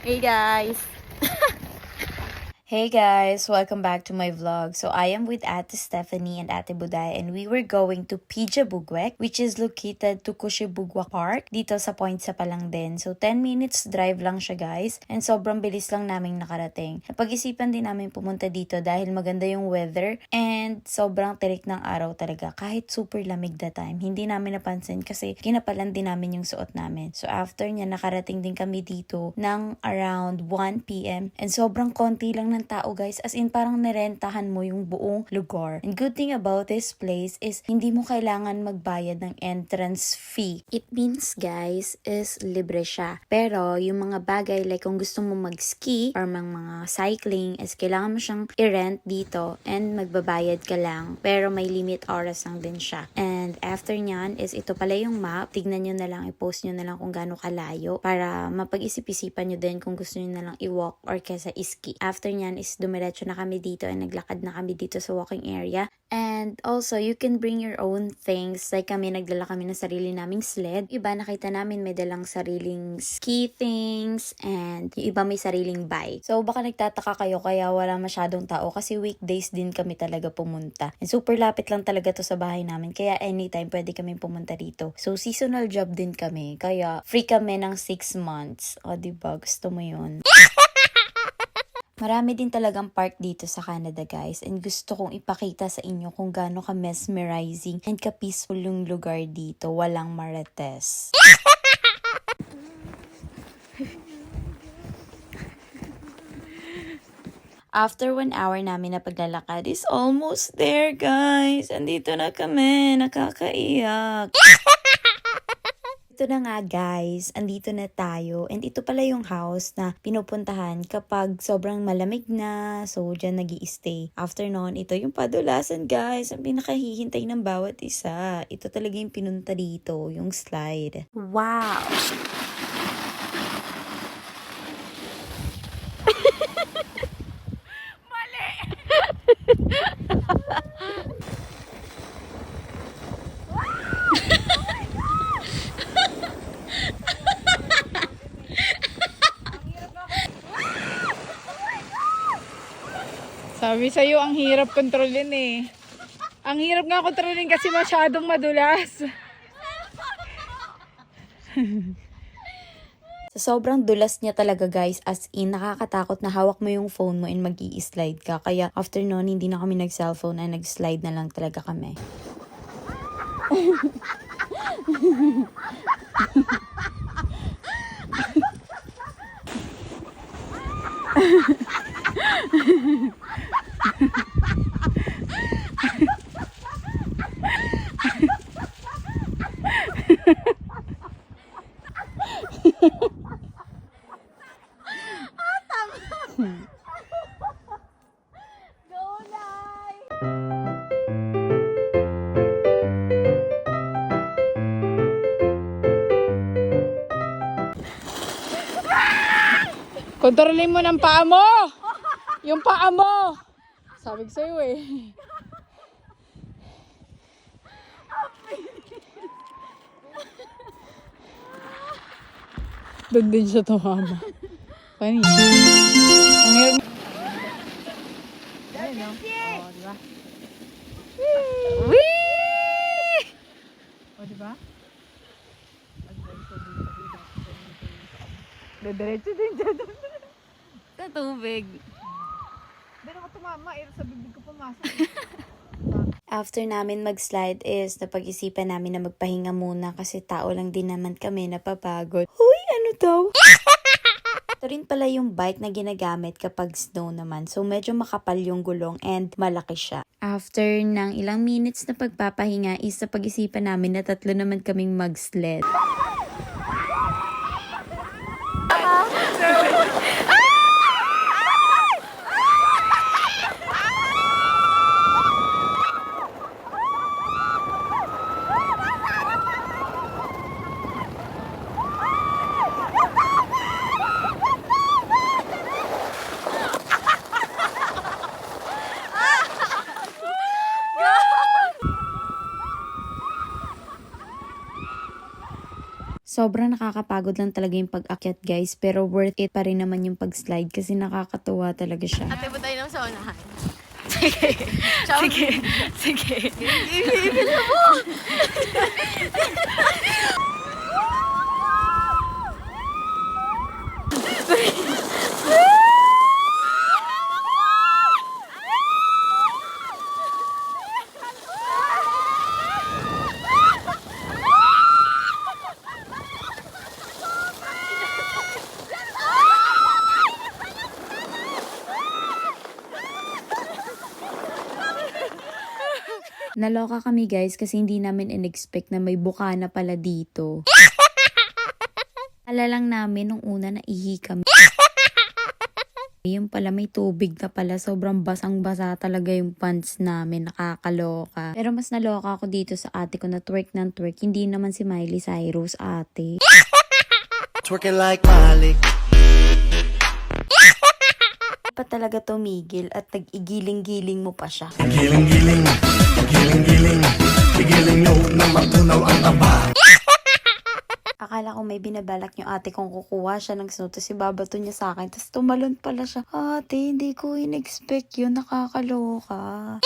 Hey guys! Hey guys! Welcome back to my vlog. So I am with Ate Stephanie and Ate Buday and we were going to Pija Bugwek, which is located to Kushibugwa Park dito sa Point sa Palang din. So 10 minutes drive lang siya guys and sobrang bilis lang naming nakarating. Napag-isipan din namin pumunta dito dahil maganda yung weather and sobrang tirik ng araw talaga kahit super lamig that time. Hindi namin napansin kasi kinapalan din namin yung suot namin. So after niya nakarating din kami dito ng around 1 p.m. and sobrang konti lang ng tao guys, as in parang nirentahan mo yung buong lugar. And good thing about this place is hindi mo kailangan magbayad ng entrance fee. It means guys is libre siya. Pero yung mga bagay like kung gusto mo mag-ski or mga cycling is kailangan mo siyang i-rent dito and magbabayad ka lang. Pero may limit oras lang din siya. And after nyan is ito pala yung map. Tignan nyo na lang, i-post nyo na lang kung gaano kalayo para mapag-isip-isipan nyo din kung gusto nyo na lang i-walk or kesa i-ski. After nyan is dumiretso na kami dito and naglakad na kami dito sa walking area. And also, you can bring your own things. Like kami, nagdala kami ng sarili naming sled. Iba, nakita namin may dalang sariling ski things and yung iba may sariling bike. So, baka nagtataka kayo kaya wala masyadong tao kasi weekdays din kami talaga pumunta. And super lapit lang talaga to sa bahay namin kaya anytime pwede kami pumunta dito. So, seasonal job din kami kaya free kami ng 6 months. O, diba? Gusto mo yun? Marami din talagang park dito sa Canada guys and gusto kong ipakita sa inyo kung gaano ka mesmerizing and ka peaceful yung lugar dito, walang marites. After 1 hour namin na paglalakad is almost there guys, andito na kami, nakakaiyak. Ito na nga guys, andito na tayo and ito pala yung house na pinupuntahan kapag sobrang malamig na, so dyan nag-i-stay. After nun, ito yung padulasan guys, ang pinakahihintay ng bawat isa. Ito talaga yung pinunta dito, yung slide. Wow! Sabi sa'yo, ang hirap kontrolin eh. Ang hirap nga kontrolin kasi masyadong madulas. So, sobrang dulas niya talaga guys, as in nakakatakot na hawak mo yung phone mo and mag-i-slide ka. Kaya after nun, hindi na kami nag-cellphone and nag-slide na lang talaga kami. Kontrolin mo ng paa mo! Yung paa mo! Sabi ko sa'yo eh. Doon din siya tumama. Funny. Ang hirap. Ayun no? Oo, diba? Whee! O, diba? Diretso din dyan. Sa tubig. Doon ako tumama, sa bibig ko pumasok. After namin mag-slide is napag-isipan namin na magpahinga muna kasi tao lang din naman kami napapagod. Huy, ano daw? Ito rin pala yung bike na ginagamit kapag snow naman. So medyo makapal yung gulong and malaki siya. After ng ilang minutes na pagpapahinga is napag-isipan namin na 3 naman kaming mag-sled. Sobrang nakakapagod lang talaga yung pag-akyat guys, pero worth it pa rin naman yung pag-slide kasi nakakatuwa talaga siya. Ate, ba tayo naman sa unahan? Sige. Sige. Sige. Ibilis mo! Naloka kami guys kasi hindi namin in-expect na may bukana pala dito. Ala lang namin nung una na ihi kami. Yung pala may tubig na pala, sobrang basang-basa talaga yung pants namin, nakakaloka. Pero mas naloka ako dito sa ate ko na twerk ng twerk, hindi naman si Miley Cyrus ate. Twerking like Miley. Pa talaga tumigil at nag-igiling-giling mo pa siya. Giling-giling, giling-giling, giling nyo na matunaw ang taba. Akala ko may binabalak yung ate kong kukuha siya ng snow, tapos ibabato niya sa akin, tapos tumalon pala siya. Ate, hindi ko in-expect yun, nakakaloka.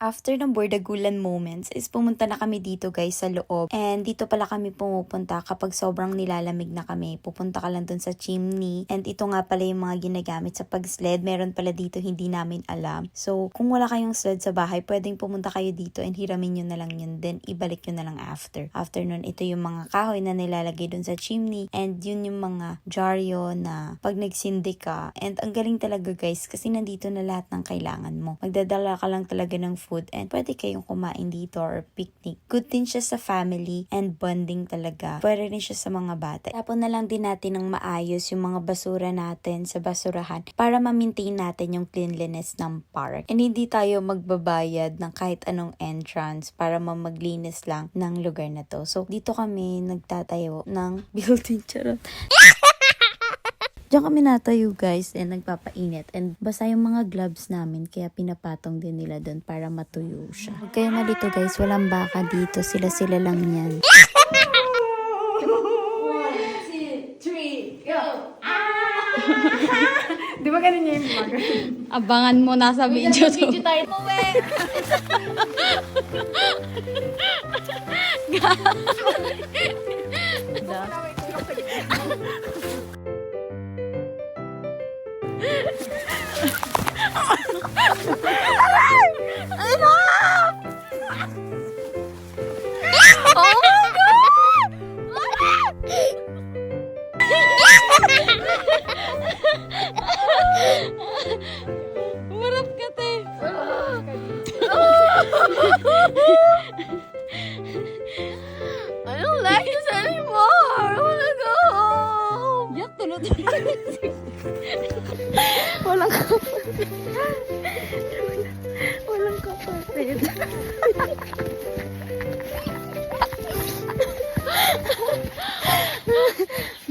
After ng bordagulan moments is pumunta na kami dito guys sa loob. And dito pala kami pumupunta kapag sobrang nilalamig na kami. Pupunta ka lang dun sa chimney. And ito nga pala yung mga ginagamit sa pag-sled. Meron pala dito hindi namin alam. So kung wala kayong sled sa bahay, pwedeng pumunta kayo dito and hiramin nyo na lang yun. Then ibalik nyo na lang after. After nun, ito yung mga kahoy na nilalagay dun sa chimney. And yun yung mga jaryo na pag nagsindi ka. And ang galing talaga guys kasi nandito na lahat ng kailangan mo. Magdadala ka lang talaga ng food and pwede kayong kumain dito or picnic. Good din siya sa family and bonding talaga. Pwede rin siya sa mga bata. Tapon na lang din natin ng maayos yung mga basura natin sa basurahan para ma-maintain natin yung cleanliness ng park. And hindi tayo magbabayad ng kahit anong entrance para maglinis lang ng lugar na to. So, dito kami nagtatayo ng building. Charot. Diyan kami natayo guys and nagpapainit and basta yung mga gloves namin kaya pinapatong din nila doon para matuyo siya. Huwag kayo malito guys, walang baka dito, sila lang yan. 1, 2, 3, go! Di ba ganun yung vlog? Abangan mo nasa video to. Video tayo mo, Marap ka, te. I don't like this anymore. I wanna go home. Yak, tulad-tulad. Walang kapatid. Walang kapatid.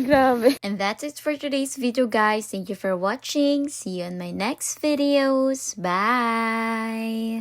Grabe. And that's it for today's video, guys. Thank you for watching. See you in my next videos. Bye!